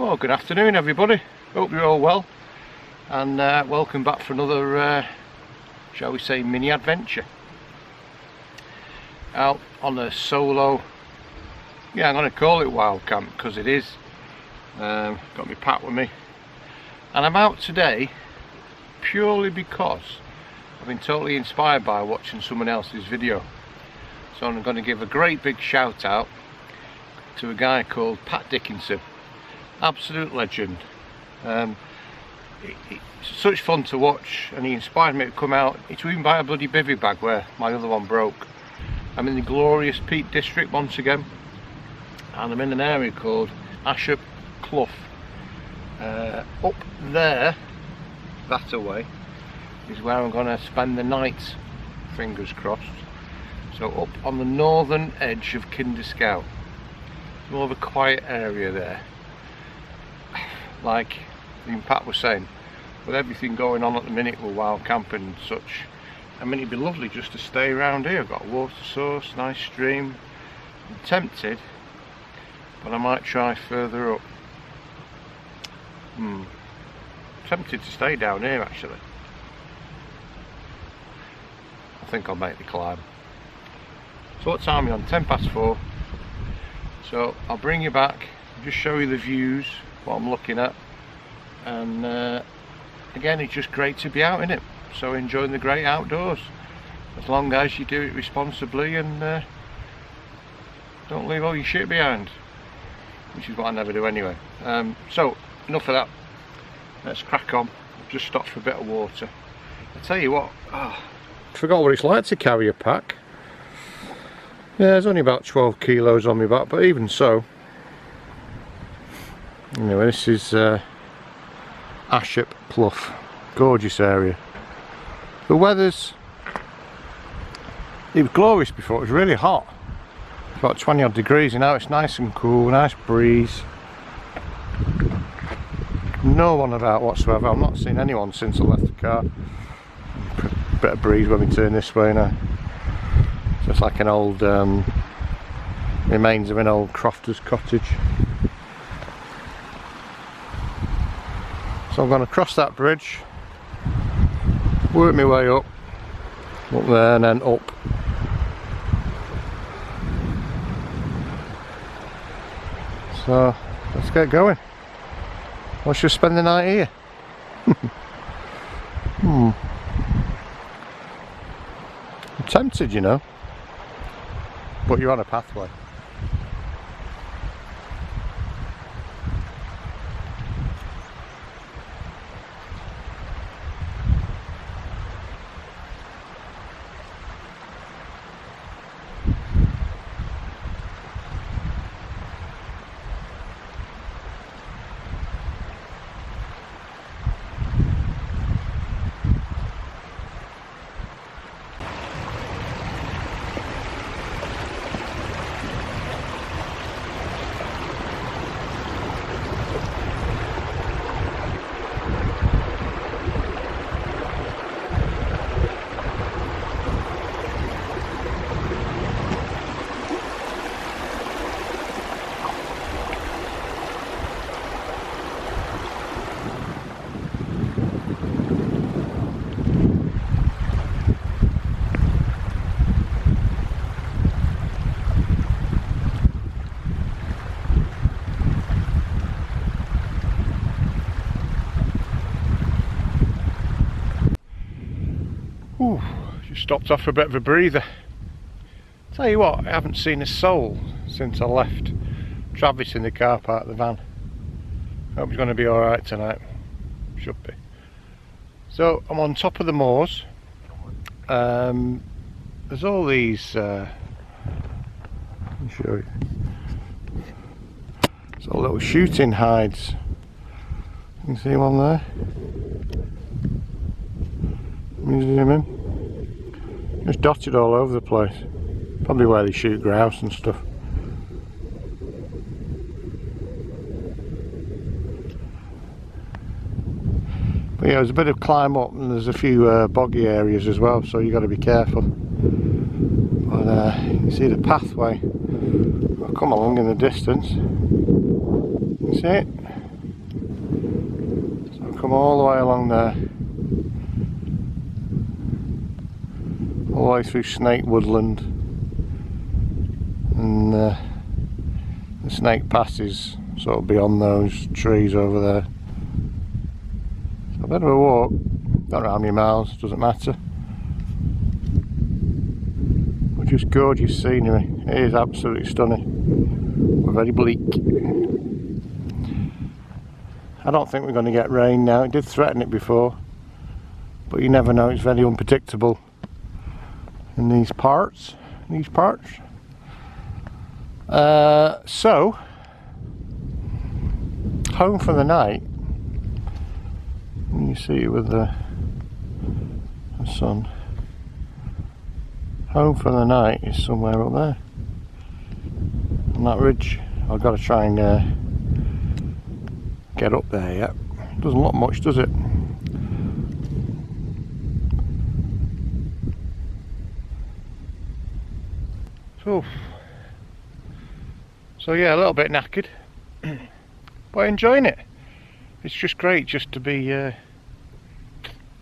Well, good afternoon everybody, hope you're all well, and welcome back for another shall we say mini adventure out on a solo, I'm going to call it wild camp because it is. Got my pack with me and I'm out today purely because I've been totally inspired by watching someone else's video. So I'm going to give a great big shout out to a guy called Pat Dickinson. Absolute legend. It's such fun to watch, and he inspired me to come out. It's even by a bloody bivvy bag where my other one broke. I'm in the glorious Peak District once again, and I'm in an area called Ashop Clough. Up there, that away, is where I'm going to spend the night, fingers crossed. So up on the northern edge of Kinder Scout, more of a quiet area there. Like even Pat was saying, with everything going on at the minute with wild camping and such, I mean, it'd be lovely just to stay around here. I've got a water source, nice stream. I'm tempted, but I might try further up. Tempted to stay down here actually. I think I'll make the climb. So what time are you on? 4:10. So I'll bring you back, just show you the views, what I'm looking at, and again, it's just great to be out in it. So enjoying the great outdoors, as long as you do it responsibly and don't leave all your shit behind, which is what I never do anyway. So enough of that, let's crack on. I've just stopped for a bit of water. I tell you what, I forgot what it's like to carry a pack. Yeah, there's only about 12 kilos on my back, but even so. Anyway, this is Ashop Clough, gorgeous area. The weather's, it was glorious before, it was really hot, about 20 odd degrees, and now it's nice and cool, nice breeze. No one about whatsoever. I've not seen anyone since I left the car. Bit of breeze when we turn this way now. Just like an old remains of an old crofter's cottage. So I'm going to cross that bridge, work my way up there and then up. So let's get going. Let's just spend the night here. I'm tempted, you know, but you're on a pathway. Just stopped off for a bit of a breather. Tell you what, I haven't seen a soul since I left Travis in the car park of the van. Hope he's going to be alright tonight. Should be. So I'm on top of the moors. There's all these let me show you. There's all little shooting hides. You can see them on there. Let me zoom in. Just dotted all over the place. Probably where they shoot grouse and stuff. But yeah, there's a bit of climb up and there's a few boggy areas as well, so you got to be careful. But you can see the pathway. I'll come along in the distance. You see it? come all the way along there, all the way through snake woodland, and the snake passes sort of beyond those trees over there. So a bit of a walk, don't know how many miles, doesn't matter. But just gorgeous scenery, it is absolutely stunning. We're very bleak. I don't think we're going to get rain now. It did threaten it before, but you never know, it's very unpredictable in these parts. So home for the night. You see it with the sun. Home for the night is somewhere up there on that ridge. I've got to try and get up there yet. Doesn't look much, does it? So yeah, a little bit knackered, but enjoying it. It's just great just to be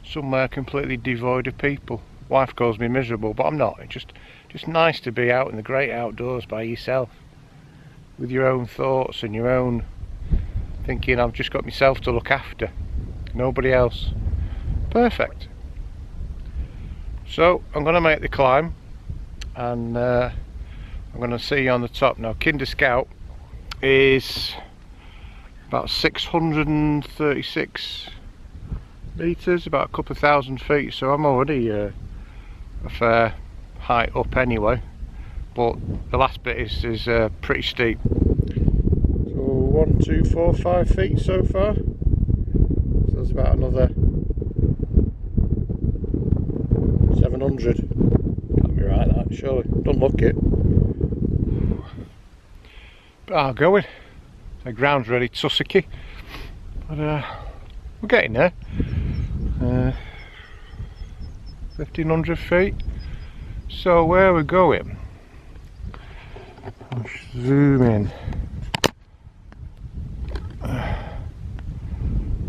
somewhere completely devoid of people. Wife calls me miserable, but I'm not. It's just nice to be out in the great outdoors by yourself, with your own thoughts and your own thinking. I've just got myself to look after, nobody else. Perfect. So I'm going to make the climb, and I'm going to see you on the top. Now, Kinder Scout is about 636 meters, about a couple of thousand feet, so I'm already a fair height up anyway, but the last bit is pretty steep. So 1, 2, 4, 5 feet so far, so there's about another 700. Can't be right, that surely, don't look it. But I'll go in. The ground's really tussocky, but we're getting there. 1500 feet. So where we're going, I'll zoom in.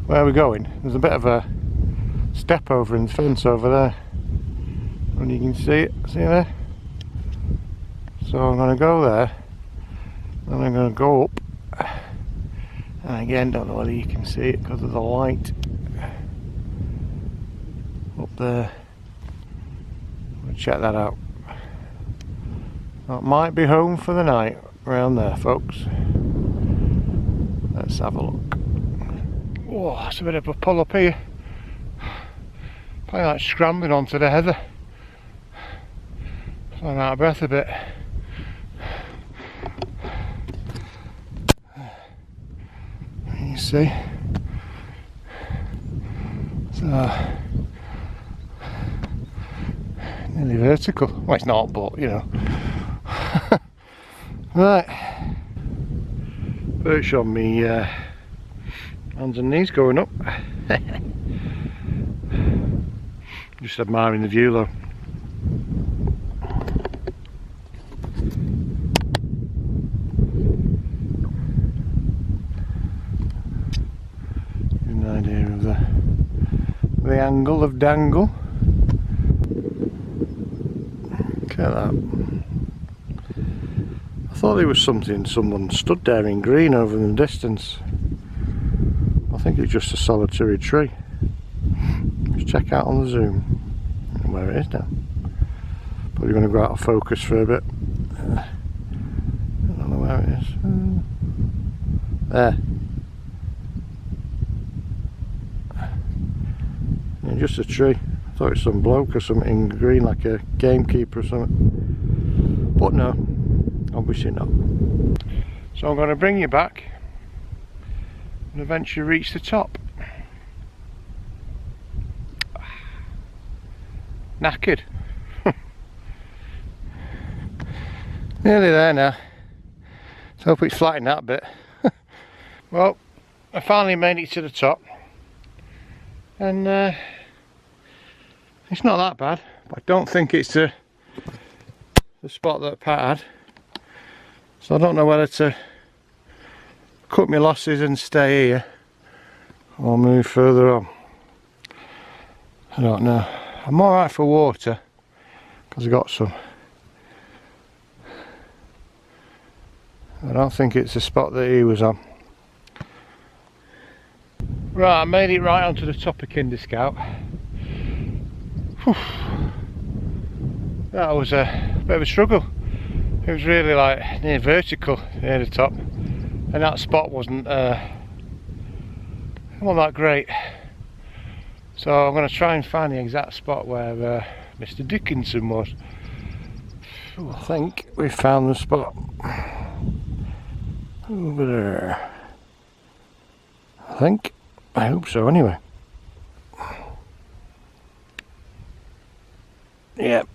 Where we're going, there's a bit of a step over in the fence over there, and you can see it, see there? So I'm going to go there, and I'm going to go up, and again, don't know whether you can see it because of the light up there. We'll check that out. That might be home for the night around there, folks. Let's have a look. Oh, it's a bit of a pull up here. Probably like scrambling onto the heather. So I'm out of breath a bit. You see, so nearly vertical. Well, it's not, but you know. Right, perch on me hands and knees going up. Just admiring the view though. Idea of the angle of dangle. Look at that. I thought there was someone stood there in green over in the distance. I think it's just a solitary tree. Let's check out on the zoom where it is now. Probably going to go out of focus for a bit. I don't know where it is. There. Just a tree. I thought it was some bloke or something in green, like a gamekeeper or something, but no, obviously not. So I'm going to bring you back and eventually reach the top. Knackered. Nearly there now. Let's hope it's flat in that bit. Well, I finally made it to the top, and it's not that bad, but I don't think it's the spot that Pat had, so I don't know whether to cut my losses and stay here or move further on. I don't know. I'm alright for water because I got some. I don't think it's the spot that he was on. Right, I made it right onto the top of Kinder Scout. Whew. That was a bit of a struggle. It was really like near vertical near the top, and that spot wasn't that great. So I'm going to try and find the exact spot where Mr. Dickinson was. Ooh, I think we found the spot over there. I hope so anyway. Yep.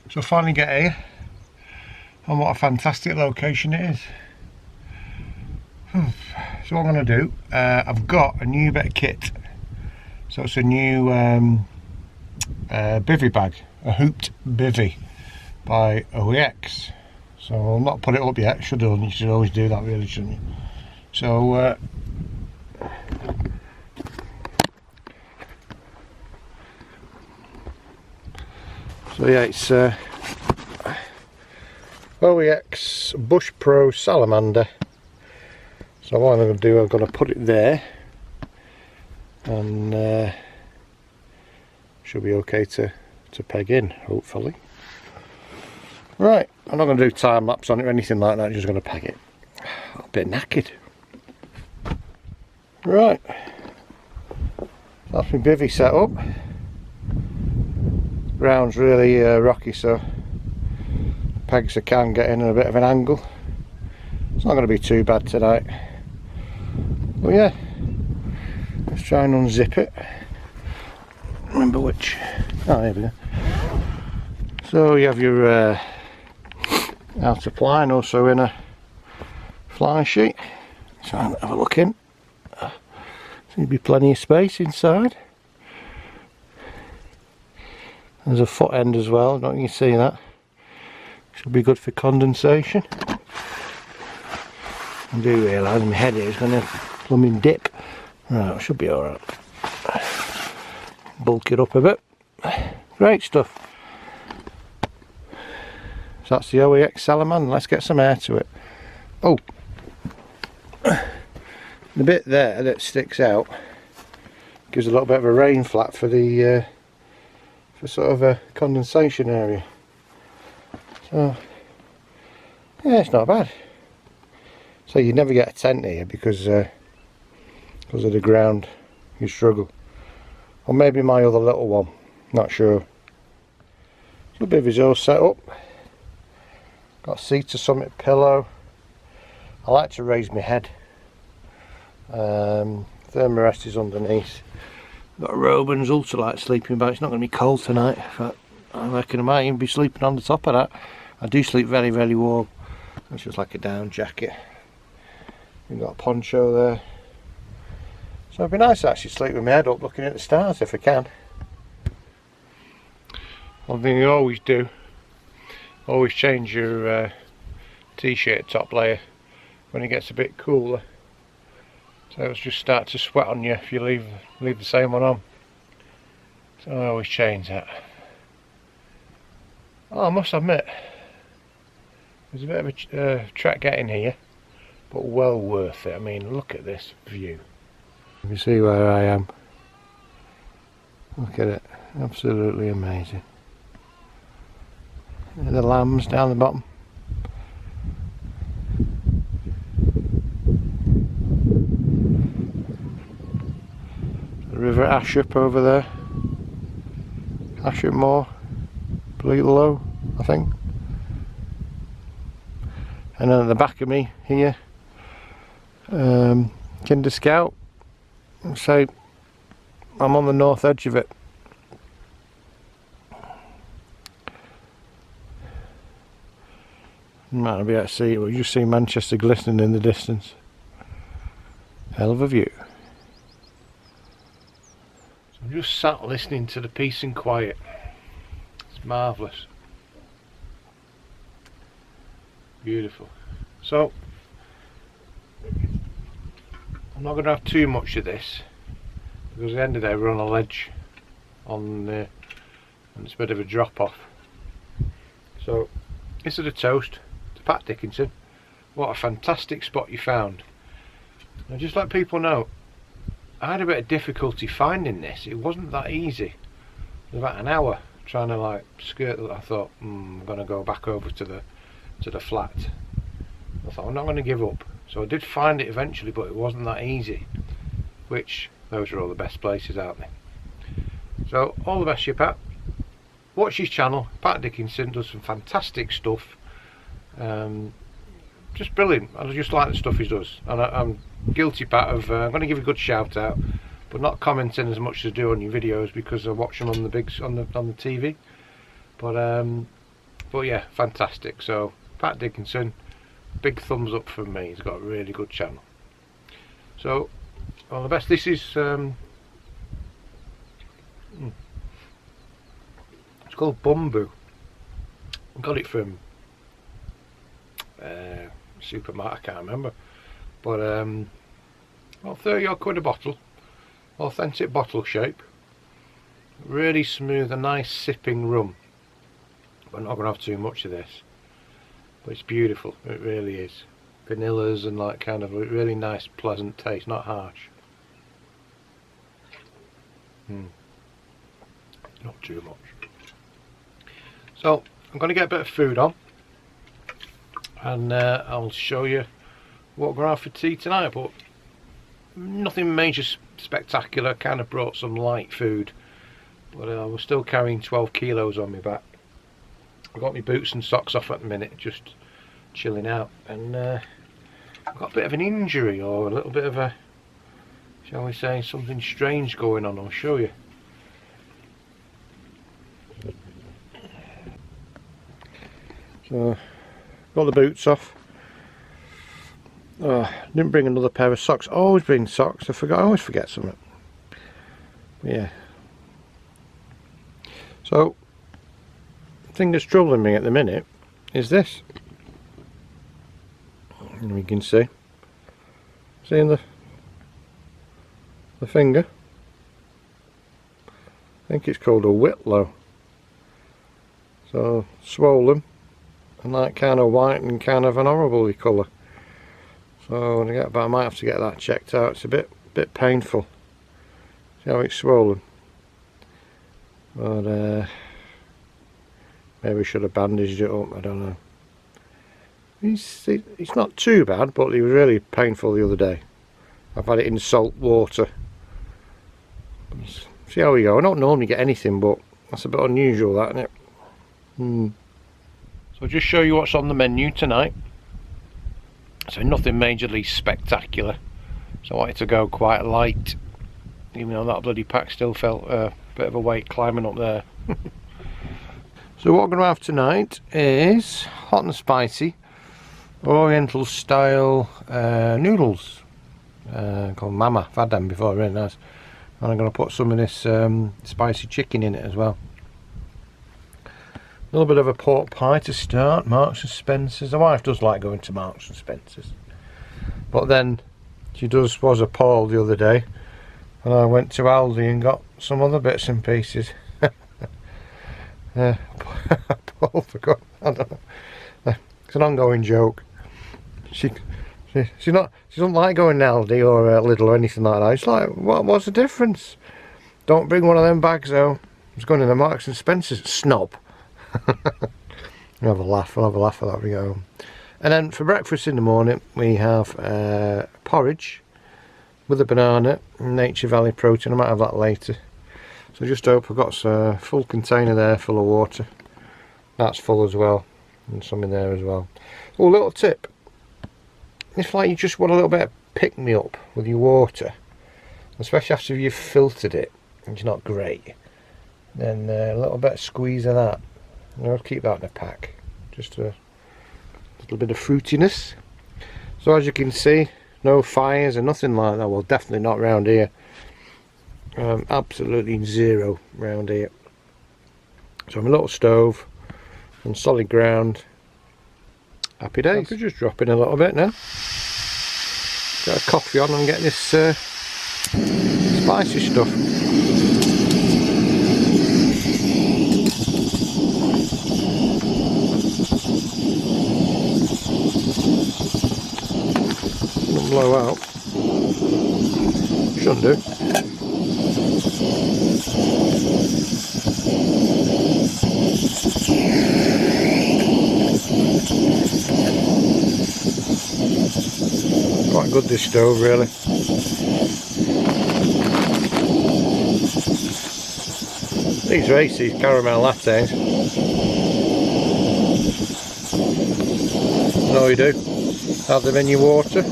So finally get here, and what a fantastic location it is. So what I'm going to do, I've got a new bit of kit. So it's a new bivvy bag, a hooped bivvy by OEX. So I'll not put it up yet, should have. You should always do that really, shouldn't you? So yeah, it's OEX Bush Pro Salamander. So what I'm going to do, I'm going to put it there, and should be okay to peg in, hopefully. Right, I'm not going to do time lapse on it or anything like that, just going to peg it. I'm a bit knackered. Right, that's my bivvy set up. Ground's really rocky, so pegs I can get in at a bit of an angle. It's not going to be too bad tonight. But yeah, let's try and unzip it. Remember which. Oh, there we go. So you have your outer ply and also in a fly sheet. So I'll have a look in. Seems to be plenty of space inside. There's a foot end as well, don't you see that? Should be good for condensation. I do realise my head here is going to plumbing dip. Right, should be alright. Bulk it up a bit. Great stuff. So that's the OEX Salamander. Let's get some air to it. Oh, the bit there that sticks out gives a little bit of a rain flat for the for sort of a condensation area. So yeah, it's not bad. So you never get a tent here because of the ground. You struggle. Or maybe my other little one, not sure. So the bivvy's all set up. Got a seat to summit pillow. I like to raise my head. Thermarest is underneath. Got a robe and ultralight sleeping bag. It's not going to be cold tonight. But I reckon I might even be sleeping on the top of that. I do sleep very, very warm. It's just like a down jacket. We've got a poncho there. So it'd be nice to actually sleep with my head up looking at the stars if I can. One thing you always do, always change your t-shirt top layer when it gets a bit cooler. So it'll just start to sweat on you if you leave the same one on. So I always change that. Oh, I must admit, there's a bit of a trek getting here, but well worth it. I mean, look at this view. You can see where I am. Look at it, absolutely amazing. And the lambs down the bottom. The River Ashup over there. Ashup Moor, Bleaklow, I think. And then at the back of me here, Kinder Scout. So I'm on the north edge of it. You might not be able to see it, but you just see Manchester glistening in the distance. Hell of a view. So I'm just sat listening to the peace and quiet. It's marvellous. Beautiful. So I'm not going to have too much of this, because at the end of the day we're on a ledge and it's a bit of a drop off. So this is a toast to Pat Dickinson. What a fantastic spot you found. And just let people know, I had a bit of difficulty finding this. It wasn't that easy. It was about an hour trying to like skirt it. I thought, I'm going to go back over to the flat. I thought, I'm not going to give up. So I did find it eventually, but it wasn't that easy. Which, those are all the best places, aren't they? So, all the best to you, Pat. Watch his channel. Pat Dickinson does some fantastic stuff. Just brilliant. I just like the stuff he does. And I'm guilty, Pat, of I'm going to give you a good shout out, but not commenting as much as I do on your videos because I watch them on the TV. But yeah, fantastic. So Pat Dickinson, big thumbs up from me. He's got a really good channel. So all the best. This is it's called Bumbu. I got it from supermarket, I can't remember, but well, 30 odd quid a bottle, authentic bottle shape, really smooth, a nice sipping rum. But I'm not going to have too much of this, but it's beautiful, it really is. Vanillas and like kind of a really nice pleasant taste, not harsh. Not too much. So I'm going to get a bit of food on, and I'll show you what we're going to have for tea tonight, but nothing major spectacular. Kind of brought some light food, but I was still carrying 12 kilos on my back. I've got my boots and socks off at the minute, just chilling out, and I've got a bit of an injury, or a little bit of a, shall we say, something strange going on. I'll show you. So got the boots off. Didn't bring another pair of socks. I always bring socks. I always forget something. Yeah. So the thing that's troubling me at the minute is this. And we can see in the finger. I think it's called a whitlow. So swollen and like kind of white and kind of an horrible colour. So I might have to get that checked out. It's a bit painful. See how it's swollen. But maybe we should have bandaged it up. I don't know. It's not too bad, but it was really painful the other day. I've had it in salt water. See how we go. I don't normally get anything, but that's a bit unusual, that, isn't it? So I'll just show you what's on the menu tonight. So nothing majorly spectacular. So I wanted to go quite light, even though that bloody pack still felt a bit of a weight climbing up there. So what we're going to have tonight is hot and spicy Oriental style noodles called Mama. I've had them before, really nice. And I'm going to put some of this spicy chicken in it as well. A little bit of a pork pie to start. Marks and Spencer's. The wife does like going to Marks and Spencer's, but then she was appalled the other day and I went to Aldi and got some other bits and pieces. Paul forgot. I don't know. It's an ongoing joke. She doesn't like going to Aldi or Lidl or anything like that. It's like, what's the difference? Don't bring one of them bags though. It's going in the Marks and Spencer's. Snob. We'll have a laugh. We'll have a laugh at that when we go home. And then for breakfast in the morning we have porridge with a banana, Nature Valley protein. I might have that later. So just hope I've got a full container there full of water. That's full as well, and some in there as well. Oh, little tip. If like you just want a little bit of pick me up with your water, especially after you've filtered it, it's not great, then a little bit of squeeze of that. I'll keep that in a pack. Just a little bit of fruitiness. So as you can see, no fires and nothing like that. Well, definitely not round here. Absolutely zero round here. So I'm a little stove on solid ground. Happy days. I could just drop in a little bit now. Got a coffee on and get this spicy stuff. Doesn't blow out. Shouldn't do. Quite good, this stove, really. These races, caramel lattes. No, you do. Have them in your water. Put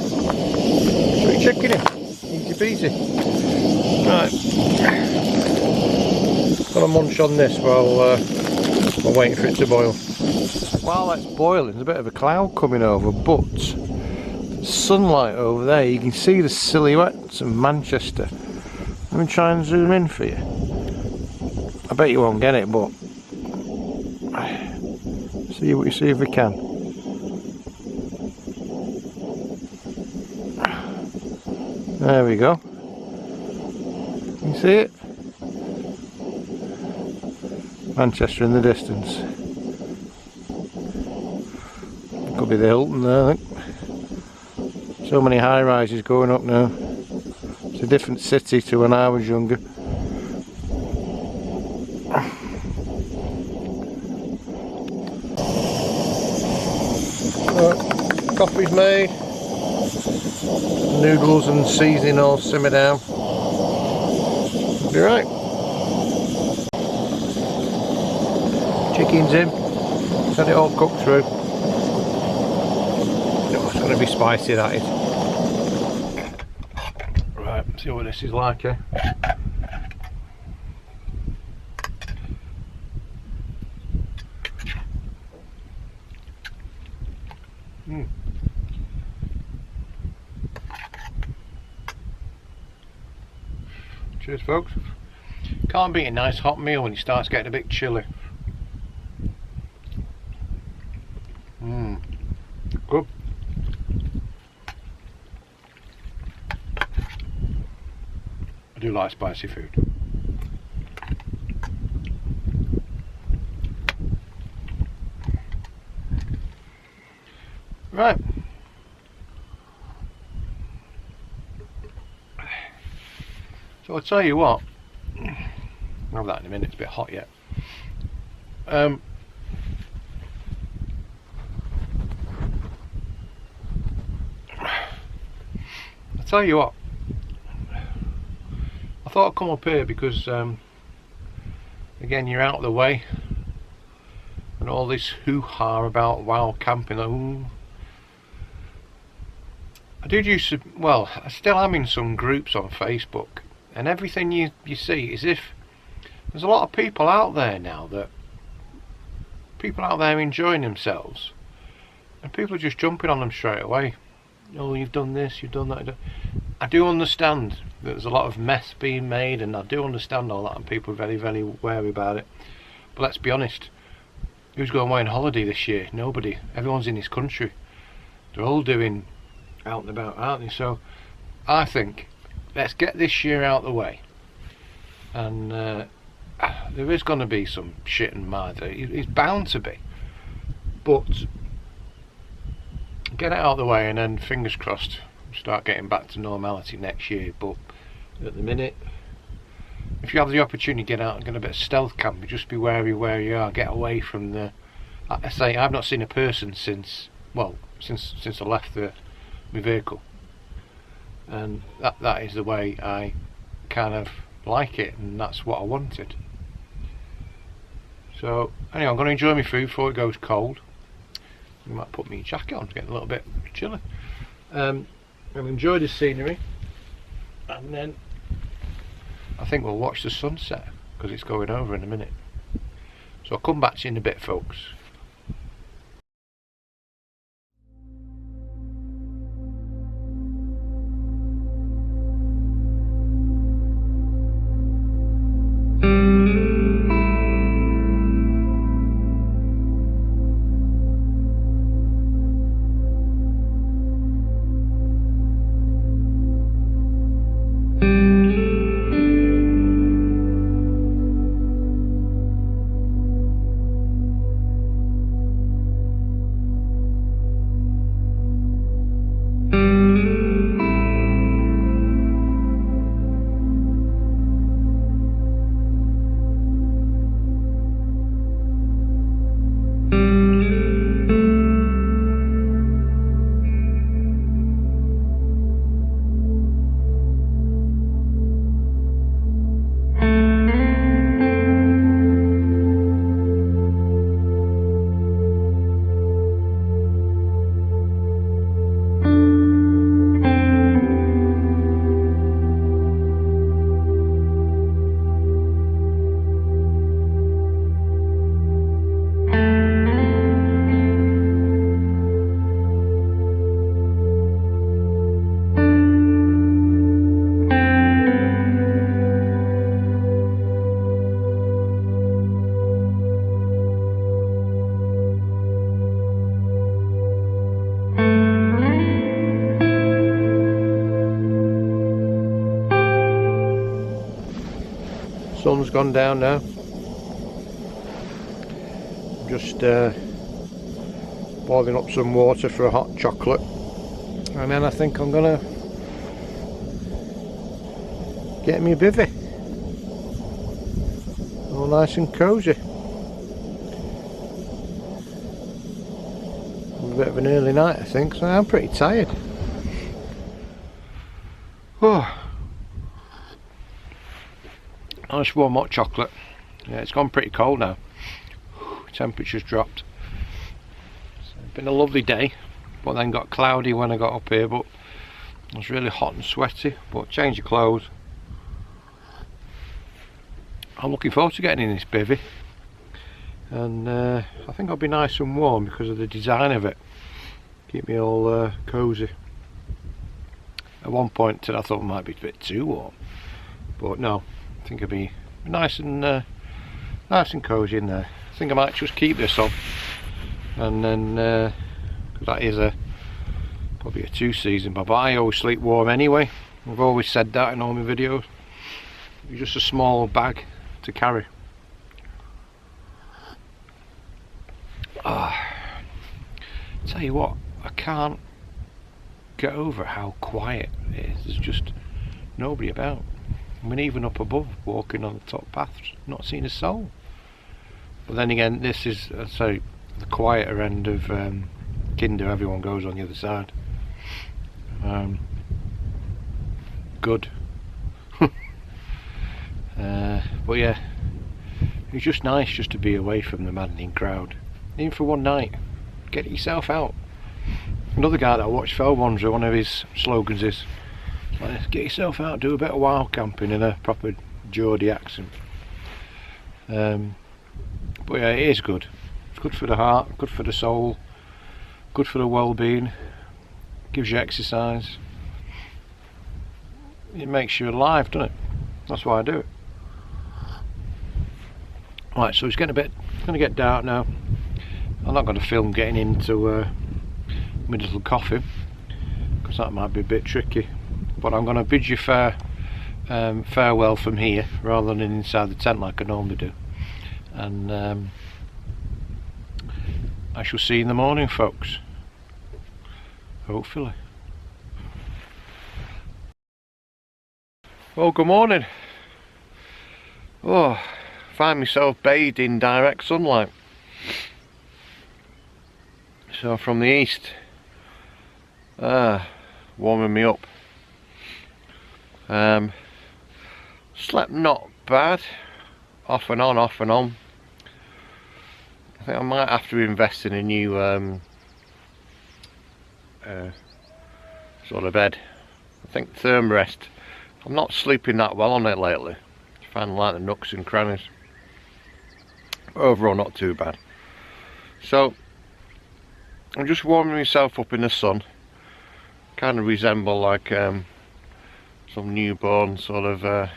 your chicken in. Easy peasy. Right. Got a munch on this while we're waiting for it to boil. While that's boiling, there's a bit of a cloud coming over, but sunlight over there, you can see the silhouettes of Manchester. Let me try and zoom in for you. I bet you won't get it, but see what you see if we can. There we go. You see it? Manchester in the distance. Could be the Hilton there, I think. So many high rises going up now. It's a different city to when I was younger. Right, coffee's made. Noodles and seasoning all simmer down. Be right. Chicken's in. Had it all cooked through. It's going to be spicy, that is. Right, see what this is like, eh? Cheers, folks. Can't beat a nice hot meal when it starts getting a bit chilly. Good. I do like spicy food. Right. So I'll tell you what. I'll have that in a minute, it's a bit hot yet. I'll tell you what. I thought I'd come up here because again, you're out of the way and all this hoo-ha about wild camping. Ooh. I did used to, well, I still am in some groups on Facebook, and everything you see is if there's a lot of people out there now, that people out there enjoying themselves, and people are just jumping on them straight away. Oh, you've done this, you've done that. I do understand that there's a lot of mess being made, and I do understand all that, and people are very, very wary about it. But let's be honest, who's going away on holiday this year? Nobody. Everyone's in this country. They're all doing out and about, aren't they? So I think let's get this year out of the way. And there is going to be some shit and mad. It's bound to be. But get it out of the way, and then fingers crossed start getting back to normality next year. But at the minute, if you have the opportunity to get out and get a bit of stealth camping, just be wary where you are. Get away from the. I say I've not seen a person since I left my vehicle, and that is the way I kind of like it, and that's what I wanted. So anyway, I'm going to enjoy my food before it goes cold. I might put my jacket on to get a little bit chilly. I'll enjoy the scenery, and then I think we'll watch the sunset because it's going over in a minute. So I'll come back to you in a bit, folks. Sun's gone down now. Just boiling up some water for a hot chocolate, and then I think I'm gonna get me a bivvy, all nice and cosy. A bit of an early night, I think, so I'm pretty tired. Oh. Nice warm hot chocolate. Yeah, it's gone pretty cold now. Temperature's dropped. It's been a lovely day, but then got cloudy when I got up here, but it was really hot and sweaty. But change of clothes. I'm looking forward to getting in this bivvy, and I think I'll be nice and warm because of the design of it. Keep me all cosy. At one point I thought it might be a bit too warm, but no, I think it'll be nice and cosy in there. I think I might just keep this on, and then that is probably a 2-season, but I always sleep warm anyway. I've always said that in all my videos. It's just a small bag to carry. Tell you what, I can't get over how quiet it is. There's just nobody about. I mean, even up above, walking on the top path, not seeing a soul. But then again, this is, I'd say, the quieter end of Kinder. Everyone goes on the other side. Good. But yeah, it's just nice just to be away from the maddening crowd, even for one night. Get yourself out. Another guy that I watched, Felwanzer, one of his slogans is, get yourself out, do a bit of wild camping in a proper Geordie accent. But yeah, it is good. It's good for the heart, good for the soul. good for the well-being, gives you exercise, it makes you alive, doesn't it? That's why I do it. Right, so it's getting going to get dark now. I'm not going to film getting into my little coffee because that might be a bit tricky, but I'm going to bid you farewell from here rather than inside the tent like I normally do, and I shall see you in the morning, folks, hopefully. Well, good morning. Oh, find myself bathed in direct sunlight. So from the east, warming me up. Slept not bad, off and on. I think I might have to invest in a new sort of bed. I think Thermarest. I'm not sleeping that well on it lately. I find like the nooks and crannies. Overall, not too bad. So I'm just warming myself up in the sun. Kind of resemble like some newborn sort of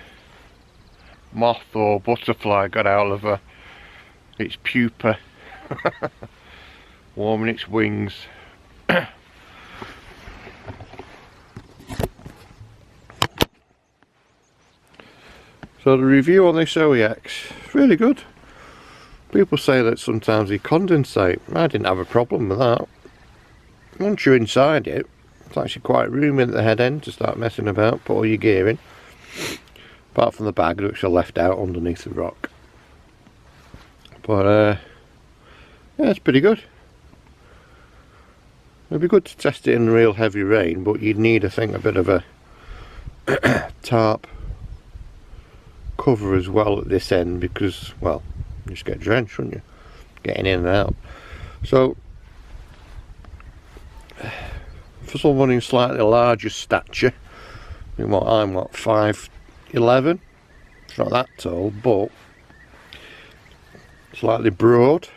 moth or butterfly got out of its pupa, warming its wings. So the review on this OEX is really good. People say that sometimes they condensate. I didn't have a problem with that. Once you're inside it, it's actually quite roomy at the head end to start messing about, put all your gear in. Apart from the bag which I left out underneath the rock. But yeah, it's pretty good. It'd be good to test it in real heavy rain, but you'd need, I think, a bit of a tarp cover as well at this end because, well, you just get drenched, wouldn't you? Getting in and out. So for someone in slightly larger stature, I'm 5'11". It's not that tall, but slightly broad,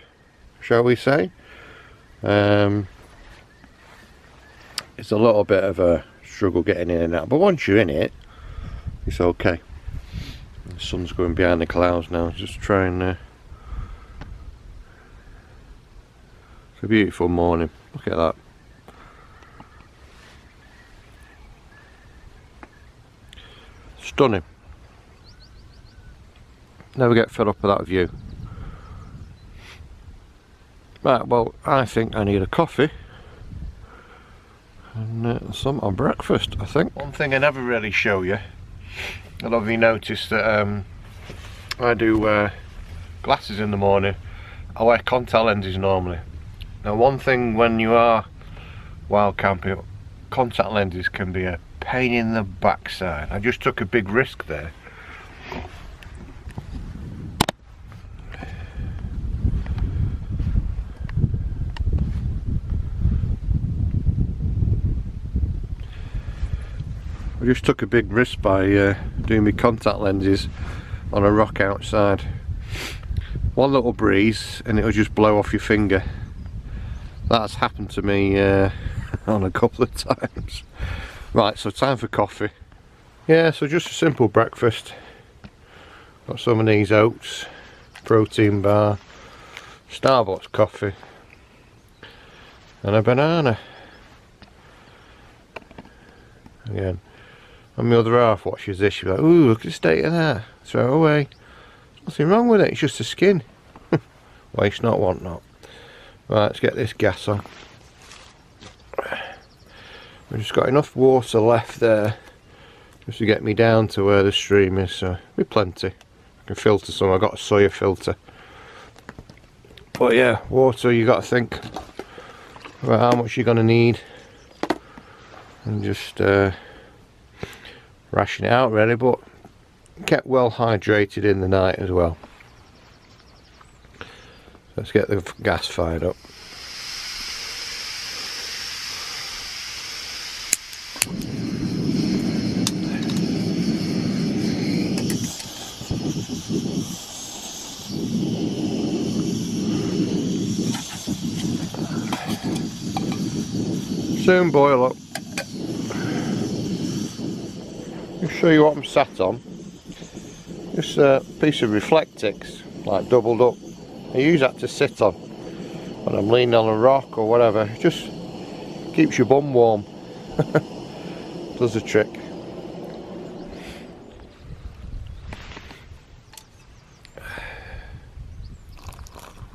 shall we say. It's a little bit of a struggle getting in and out, but once you're in it, it's okay. The sun's going behind the clouds now, just trying. It's a beautiful morning. Look at that. Stunning. Never get fed up with that view. Right, well, I think I need a coffee and some on breakfast, I think. One thing I never really show you, a lot of you noticed that I do glasses in the morning. I wear contact lenses normally. Now, one thing when you are wild camping, contact lenses can be a pain in the backside. I just took a big risk there. I just took a big risk by doing my contact lenses on a rock outside. One little breeze and it'll just blow off your finger. That's happened to me on a couple of times. Right, so time for coffee. Yeah, so just a simple breakfast. Got some of these oats, protein bar, Starbucks coffee, and a banana. Again. And my other half watches this, she's like, ooh, look at the state of that. Throw it away. There's nothing wrong with it, it's just the skin. Waste not, want not. Right, let's get this gas on. We've just got enough water left there just to get me down to where the stream is, so be plenty. I can filter some, I've got a soya filter. But yeah, water, you got to think about how much you're going to need and just ration it out really, but kept well hydrated in the night as well. Let's get the gas fired up. soon boil up. I'll show you what I'm sat on. Just a piece of Reflectix, like doubled up. I use that to sit on when I'm leaning on a rock or whatever. It just keeps your bum warm. Does the trick.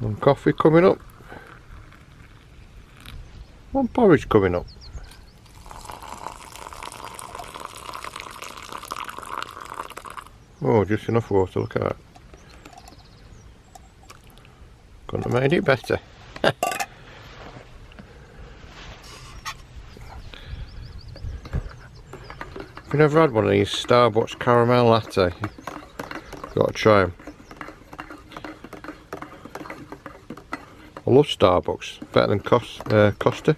One coffee coming up. One porridge coming up. Oh, just enough water, look at that. Couldn't have made it better. If you've never had one of these Starbucks caramel latte, you've got to try them. I love Starbucks, better than Costa.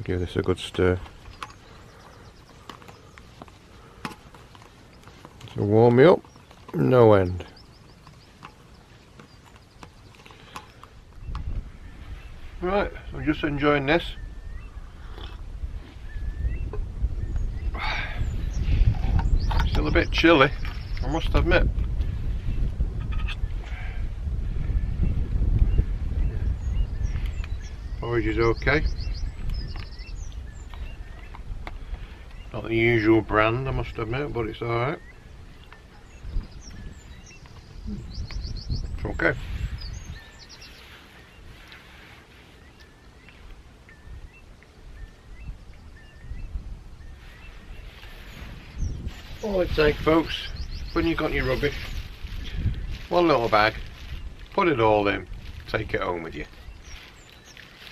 Give this a good stir. To warm me up, no end. Right, I'm just enjoying this. Still a bit chilly, I must admit. Porridge is okay. Not the usual brand, I must admit, but it's alright. It's okay. All it takes, folks, when you've got your rubbish, one little bag, put it all in, take it home with you.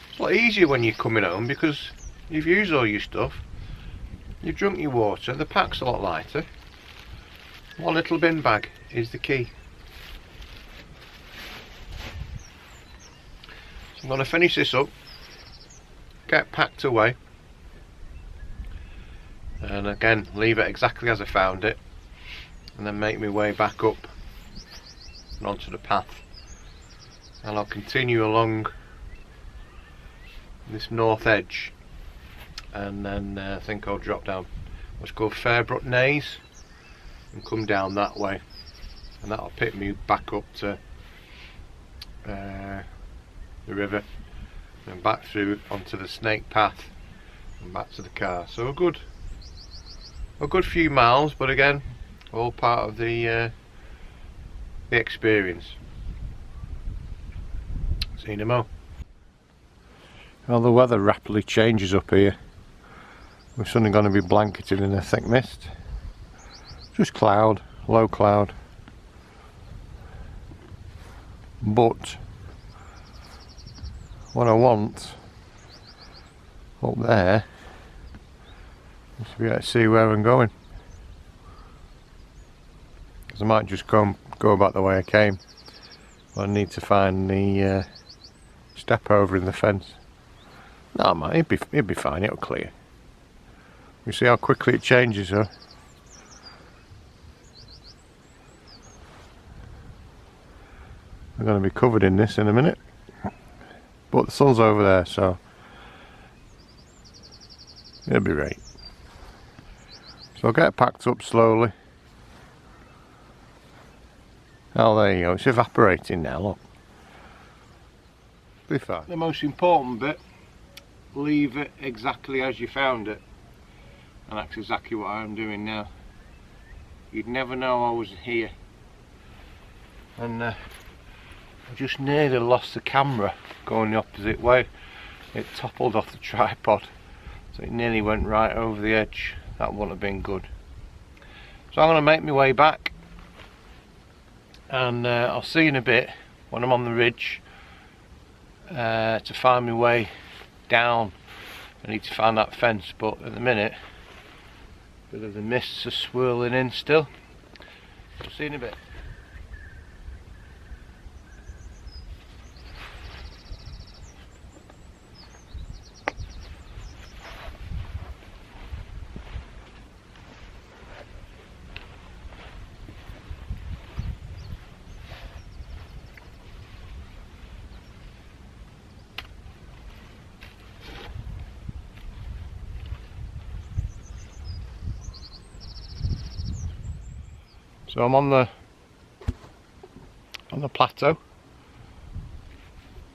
It's a lot easier when you're coming home because you've used all your stuff, you've drunk your water, the pack's a lot lighter. One little bin bag is the key. So I'm going to finish this up, get packed away, and again leave it exactly as I found it, and then make my way back up and onto the path, and I'll continue along this north edge, and then I think I'll drop down what's called Fairbrook Naze and come down that way, and that'll pick me back up to the river and back through onto the snake path and back to the car. So a good few miles, but again, all part of the experience. See you in a mo. Well, the weather rapidly changes up here. We're suddenly going to be blanketed in a thick mist. Just cloud, low cloud. But what I want up there is to be able to see where I'm going. Because I might just go back the way I came. I need to find the step over in the fence. No, man, it'd be fine, it'll clear. You see how quickly it changes, huh? We're going to be covered in this in a minute. But the sun's over there, so it'll be right. So I'll get packed up slowly. Oh, there you go, it's evaporating now, look. Be fine. The most important bit, leave it exactly as you found it. And that's exactly what I'm doing now. You'd never know I was here. And I just nearly lost the camera going the opposite way. It toppled off the tripod, so it nearly went right over the edge. That wouldn't have been good. So I'm going to make my way back, and I'll see you in a bit when I'm on the ridge to find my way down. I need to find that fence, but at the minute a bit of the mists are swirling in still. I'll see you in a bit. So I'm on the plateau,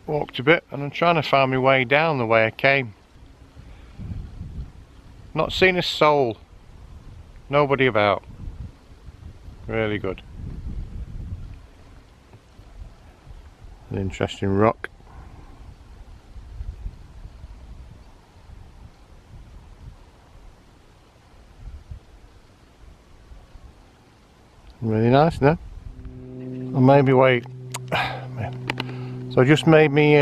walked a bit, and I'm trying to find my way down the way I came. Not seen a soul, nobody about. Really good. An interesting rock. Really nice, no? I maybe wait. So I just made me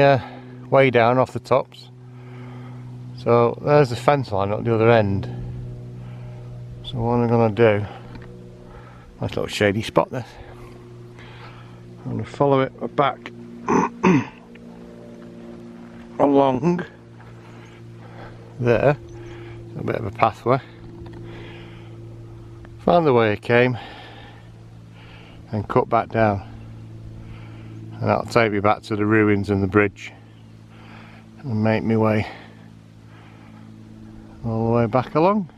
way down off the tops. So there's the fence line at the other end. So what I'm gonna do, nice little shady spot there. I'm gonna follow it back along there, a bit of a pathway. Found the way I came and cut back down, and that'll take me back to the ruins and the bridge and make me way all the way back along.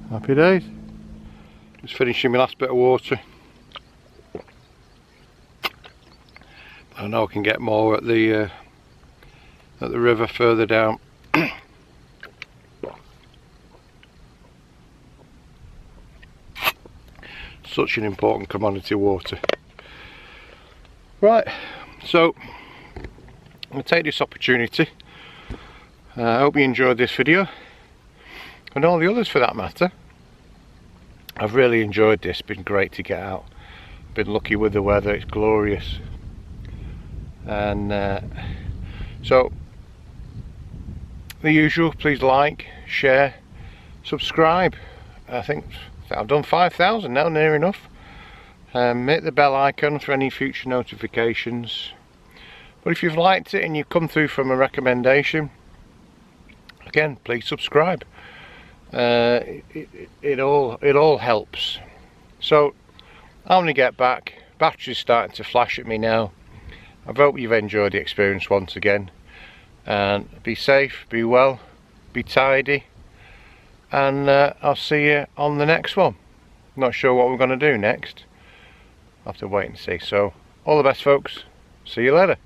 Happy days. Just finishing my last bit of water. I know I can get more at the river further down. Such an important commodity, water. Right, so I'm going to take this opportunity. I hope you enjoyed this video, and all the others for that matter. I've really enjoyed this, been great to get out. Been lucky with the weather, it's glorious. And so, the usual, please like, share, subscribe. I think I've done 5,000 now, near enough. Hit the bell icon for any future notifications. But if you've liked it and you've come through from a recommendation, again, please subscribe. It all helps. So I'm gonna get back. Battery's starting to flash at me now. I hope you've enjoyed the experience once again. And be safe, be well, be tidy. And I'll see you on the next one. Not sure what we're going to do next. I'll have to wait and see. So all the best, folks. See you later.